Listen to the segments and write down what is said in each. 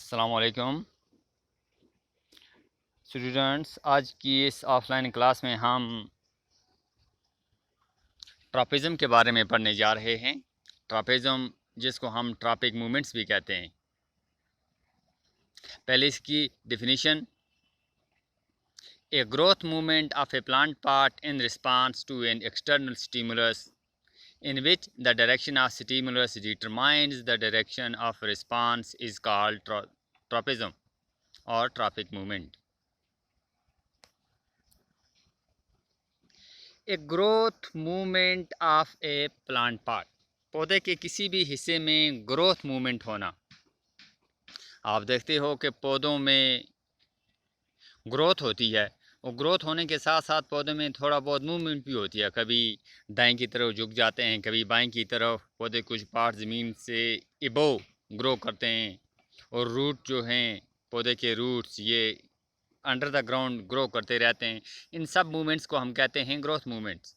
अस्सलामुअलैकुम स्टूडेंट्स, आज की इस ऑफलाइन क्लास में हम ट्रापेज़म के बारे में पढ़ने जा रहे हैं। ट्रापेज़म जिसको हम ट्रॉपिक मूवमेंट्स भी कहते हैं। पहले इसकी definition, a growth movement of a plant part in response to an external stimulus in which the direction of stimulus determines the direction of response is called tropism or tropic movement. A growth movement of a plant part, पौधे के किसी भी हिस्से में growth movement होना। आप देखते हो कि पौधों में ग्रोथ होती है और ग्रोथ होने के साथ साथ पौधे में थोड़ा बहुत मूवमेंट भी होती है। कभी दाएं की तरफ झुक जाते हैं, कभी बाएं की तरफ। पौधे कुछ पार्ट ज़मीन से इबो ग्रो करते हैं और रूट जो हैं, पौधे के रूट्स ये अंडर द ग्राउंड ग्रो करते रहते हैं। इन सब मूवमेंट्स को हम कहते हैं ग्रोथ मूवमेंट्स।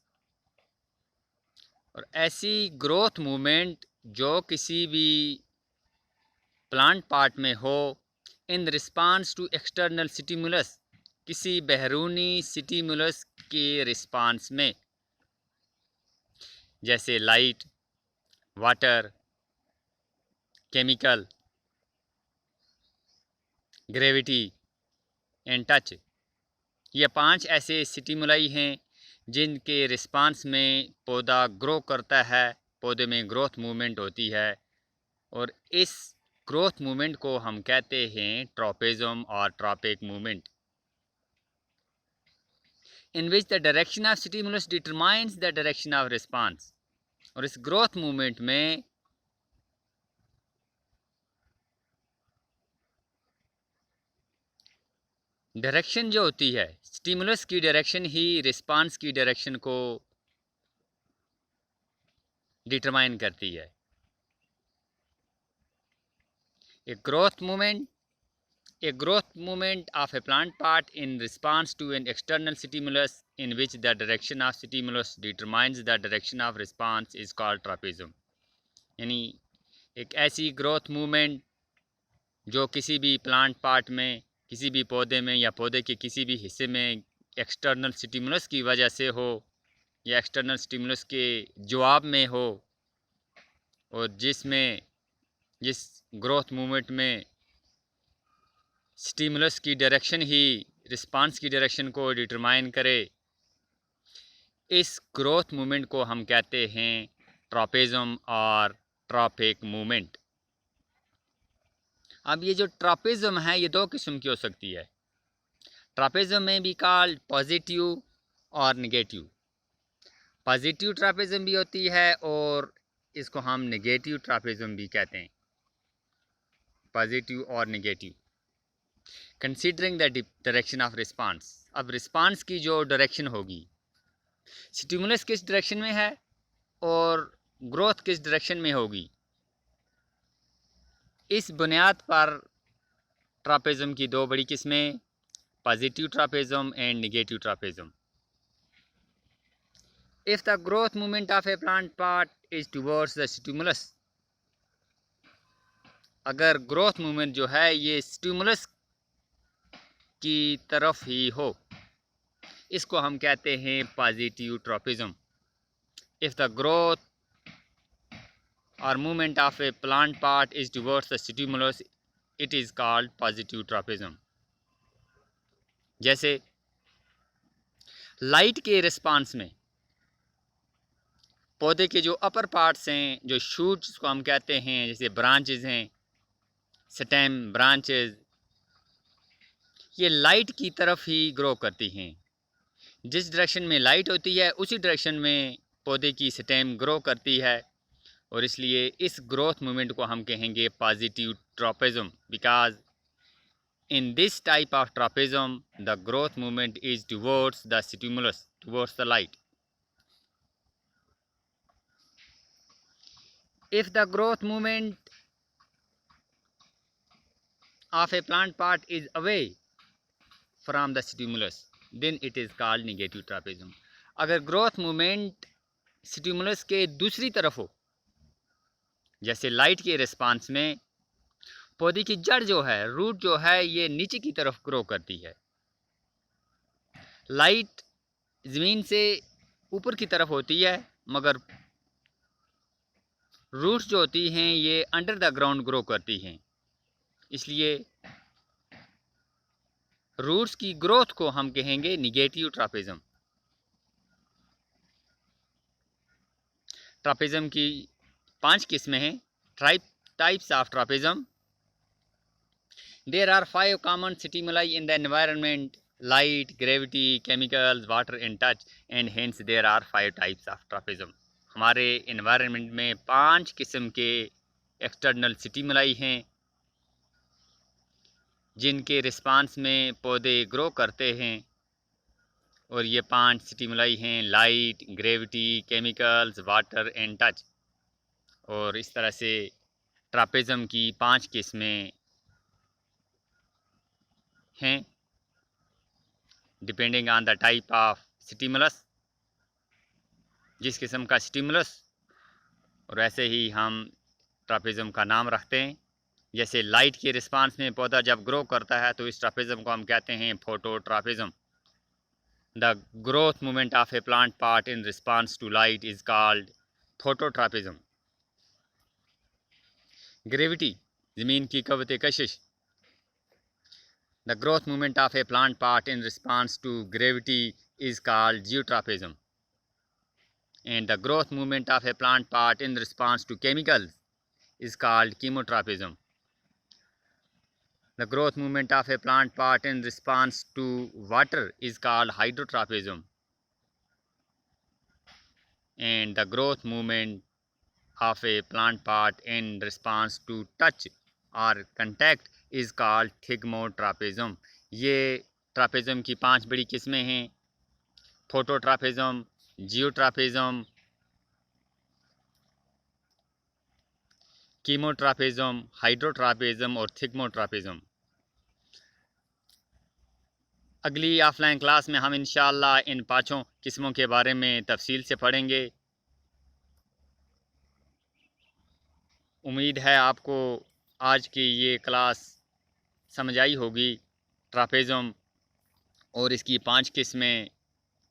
और ऐसी ग्रोथ मूवमेंट जो किसी भी प्लांट पार्ट में हो in response to external stimulus, किसी बैरूनी स्टिमुलस के रिस्पांस में, जैसे light, water, chemical, gravity and touch. ये 5 ऐसे स्टिमुलाई हैं जिनके रिस्पांस में पौधा ग्रो करता है, पौधे में ग्रोथ मूवमेंट होती है। और इस ग्रोथ मूवमेंट को हम कहते हैं ट्रोपेज़म और tropic movement, in which the direction of stimulus determines the direction of response. और इस ग्रोथ मूवमेंट में डायरेक्शन जो होती है, स्टिमुलस की डायरेक्शन ही रिस्पांस की डायरेक्शन को डिटरमाइन करती है। A growth movement of a plant part in response to an external stimulus in which the direction of stimulus determines the direction of response is called tropism। यानी एक ऐसी growth movement जो किसी भी plant part में, किसी भी पौधे में या पौधे के किसी भी हिस्से में एक्सटर्नल स्टिमुलस की वजह से हो या एक्सटर्नल स्टिमुलस के जवाब में हो, और जिस ग्रोथ मूवमेंट में स्टिमुलस की डायरेक्शन ही रिस्पांस की डायरेक्शन को डिटरमाइन करे, इस ग्रोथ मूवमेंट को हम कहते हैं ट्रोपेज़म और ट्रॉपिक मूवमेंट। अब ये जो ट्रोपेज़म है ये 2 किस्म की हो सकती है। ट्रोपेज़म में भी कॉल्ड पॉजिटिव और नेगेटिव। पॉजिटिव ट्रोपेज़म भी होती है और इसको हम नेगेटिव ट्रोपेज़म भी कहते हैं। पॉजिटिव और negative. Considering the direction of response, अब रिस्पांस की जो डायरेक्शन होगी, स्टिमुलस किस डायरेक्शन में है और ग्रोथ किस डायरेक्शन में होगी, इस बुनियाद पर ट्रोपेज़म की 2 बड़ी किस्में, positive tropism and negative tropism. If the growth movement of a plant part is towards the stimulus, अगर ग्रोथ मूवमेंट जो है ये स्टिमुलस की तरफ ही हो, इसको हम कहते हैं positive tropism. If the growth or movement of a plant part is towards the stimulus, it is called positive tropism। जैसे लाइट के रिस्पांस में पौधे के जो अपर पार्ट्स हैं, जो शूट्स को हम कहते हैं, जैसे ब्रांचेज हैं, स्टेम, ब्रांचेज, ये लाइट की तरफ ही ग्रो करती हैं। जिस डायरेक्शन में लाइट होती है उसी डायरेक्शन में पौधे की स्टेम ग्रो करती है, और इसलिए इस ग्रोथ मूवमेंट को हम कहेंगे positive tropism, because in this type of tropism the growth movement is towards the stimulus, towards the light. If the growth movement of a plant part is away from the stimulus, then it is called negative tropism. अगर growth movement stimulus के दूसरी तरफ हो, जैसे light के response में, पौधे की जड़ जो है, रूट जो है, ये नीचे की तरफ ग्रो करती है। लाइट ज़मीन से ऊपर की तरफ होती है, मगर रूट्स जो होती हैं ये अंडर द ग्राउंड ग्रो करती हैं। इसलिए रूट्स की ग्रोथ को हम कहेंगे निगेटिव ट्रापेज़म। ट्रापेज़म की 5 किस्में हैं। Types of tropism. There are 5 common stimuli in the environment: light, gravity, chemicals, water and touch, and hence there are 5 types of trapezium. हमारे environment में 5 किस्म के एक्सटर्नल स्टिमुलाई हैं जिनके रिस्पांस में पौधे ग्रो करते हैं, और ये 5 स्टिमुलाई हैं: light, gravity, chemicals, water and touch. और इस तरह से ट्रापेज़म की 5 किस्में हैं depending on the type of stimulus. जिस किस्म का स्टिमुलस, और ऐसे ही हम ट्रापेज़म का नाम रखते हैं। जैसे लाइट के रिस्पांस में पौधा जब ग्रो करता है तो इस ट्रापेज़म को हम कहते हैं phototropism. The growth movement of a plant part in response to light is called phototropism. Gravity, ज़मीन की क़वत कशिश। The growth movement of a plant part in response to gravity is called geotropism. And the growth movement of a plant part in response to chemicals is called chemotropism. The growth movement of a plant part in response to water is called hydrotropism. And the growth movement of a plant part in response to touch और contact is called थिग्मोट्रापेज़म। ये ट्रापेज़म की 5 बड़ी किस्में हैं: फोटोट्रापेज़म, जियोट्रापेज़म, कीमोट्रापेज़म, हाइड्रोट्रापेज़म और थिग्मोट्रापेज़म। अगली offline class में हम इंशाअल्लाह इन 5 किस्मों के बारे में तफसील से पढ़ेंगे। उम्मीद है आपको आज की ये क्लास समझ आई होगी। ट्रापेज़म और इसकी 5 किस्में: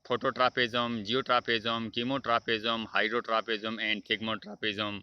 फोटोट्रापेज़म, जियोट्रापेज़म, कीमोट्रापेज़म, हाइड्रोट्रापेज़म एंड थिग्मोट्रापेज़म।